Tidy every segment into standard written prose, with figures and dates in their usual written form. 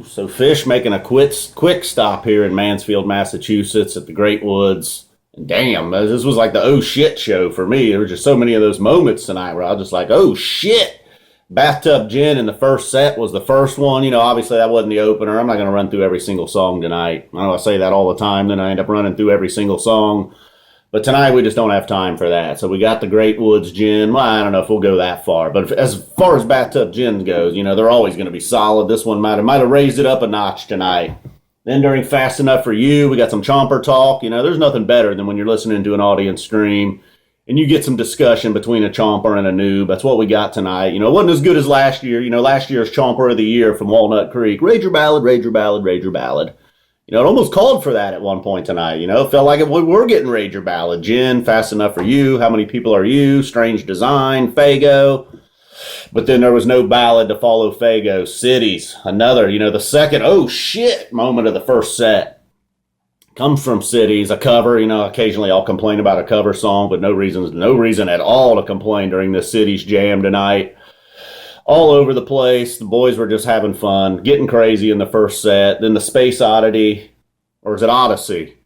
So Phish making a quick stop here in Mansfield, Massachusetts at the Great Woods. And damn, this was like the oh shit show for me. There were just so many of those moments tonight where I was just like, oh shit. Bathtub Gin in the first set was the first one. Obviously that wasn't the opener. I'm not going to run through every single song tonight. I know I say that all the time, then I end up running through every single song. But tonight we just don't have time for that. So we got the Great Woods Gin. Well, I don't know if we'll go that far. But as far as Bathtub Gin goes, they're always going to be solid. This one might have raised it up a notch tonight. Then during Fast Enough for You, we got some chomper talk. There's nothing better than when you're listening to an audience stream and you get some discussion between a chomper and a noob. That's what we got tonight. It wasn't as good as last year. Last year's Chomper of the Year from Walnut Creek. Rager Ballad, Rager Ballad, Rager Ballad. It almost called for that at one point tonight. It felt like we were getting Rager Ballad. Gin, Fast Enough for You, How Many People Are You, Strange Design, Faygo. But then there was no ballad to follow Faygo. Cities, another, the second, oh shit moment of the first set. Comes from Cities, a cover. Occasionally I'll complain about a cover song, but no reason at all to complain during the Cities jam tonight. All over the place. The boys were just having fun, getting crazy in the first set. Then the Space Oddity, or is it Odyssey?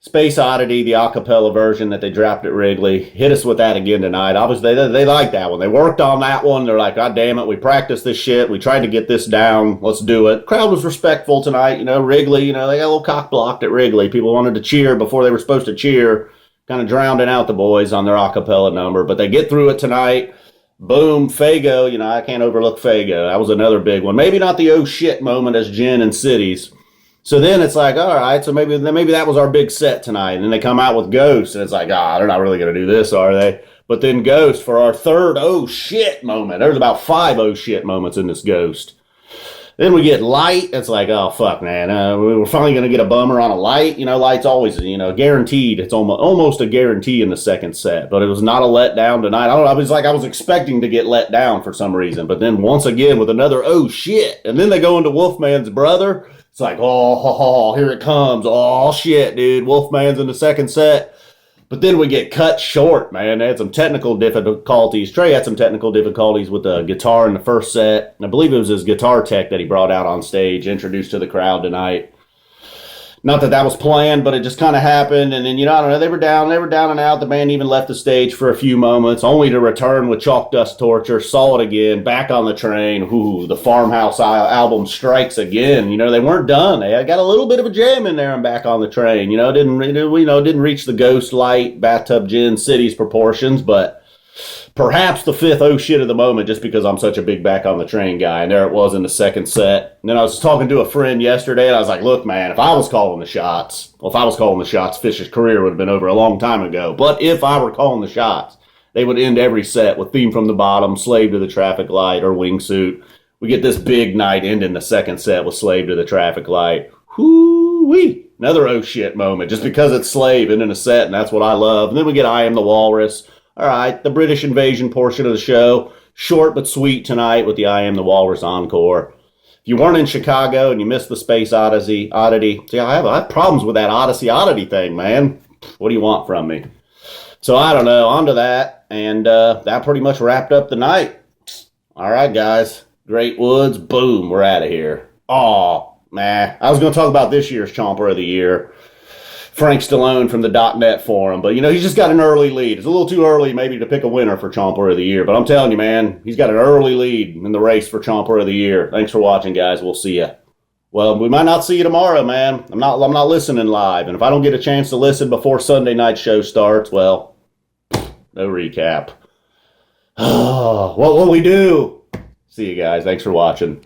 Space Oddity, the a cappella version that they dropped at Wrigley. Hit us with that again tonight. Obviously, they like that one. They worked on that one. They're like, God damn it, we practiced this shit. We tried to get this down. Let's do it. Crowd was respectful tonight. Wrigley, they got a little cock blocked at Wrigley. People wanted to cheer before they were supposed to cheer. Kind of drowning out the boys on their a cappella number. But they get through it tonight. Boom, Faygo, I can't overlook Faygo. That was another big one. Maybe not the oh shit moment as Gin and Cities. So then it's like, all right, so maybe that was our big set tonight. And then they come out with Ghost, and it's like, they're not really going to do this, are they? But then Ghost for our third oh shit moment. There's about 5 oh shit moments in this Ghost. Then we get Light. It's like, oh, fuck, man. We're finally going to get a bummer on a Light. Light's always, guaranteed. It's almost a guarantee in the second set. But it was not a letdown tonight. I was expecting to get let down for some reason. But then once again with another, oh, shit. And then they go into Wolfman's Brother. It's like, oh, here it comes. Oh, shit, dude. Wolfman's in the second set. But then we get cut short, man. They had some technical difficulties. Trey had some technical difficulties with the guitar in the first set. And I believe it was his guitar tech that he brought out on stage, introduced to the crowd tonight. Not that was planned, but it just kind of happened. And then, I don't know, they were down and out. The band even left the stage for a few moments, only to return with Chalk Dust Torture, saw it again, back on the train. Ooh, the Farmhouse album strikes again. They weren't done. They got a little bit of a jam in there and back on the train. Didn't reach the Ghost, Light, Bathtub Gin, Cities proportions, but perhaps the 5th oh shit of the moment, just because I'm such a big back on the train guy. And there it was in the second set. And then I was talking to a friend yesterday, and I was like, look, man, if I was calling the shots, Phish's career would have been over a long time ago. But if I were calling the shots, they would end every set with Theme from the Bottom, Slave to the Traffic Light, or Wingsuit. We get this big night ending the second set with Slave to the Traffic Light. Whoo-wee! Another oh shit moment, just because it's Slave ending a set, and that's what I love. And then we get I Am the Walrus. All right, the British invasion portion of the show. Short but sweet tonight with the I Am the Walrus encore. If you weren't in Chicago and you missed the Space Oddity, see, I have problems with that Oddity thing, man. What do you want from me? So I don't know, on to that. And that pretty much wrapped up the night. All right, guys. Great Woods, boom, we're out of here. Oh, man. I was going to talk about this year's Chomper of the Year. Frank Stallone from the .NET forum. But, he's just got an early lead. It's a little too early maybe to pick a winner for Chomper of the Year. But I'm telling you, man, he's got an early lead in the race for Chomper of the Year. Thanks for watching, guys. We'll see you. Well, we might not see you tomorrow, man. I'm not listening live. And if I don't get a chance to listen before Sunday night show starts, well, no recap. Oh, what will we do? See you guys. Thanks for watching.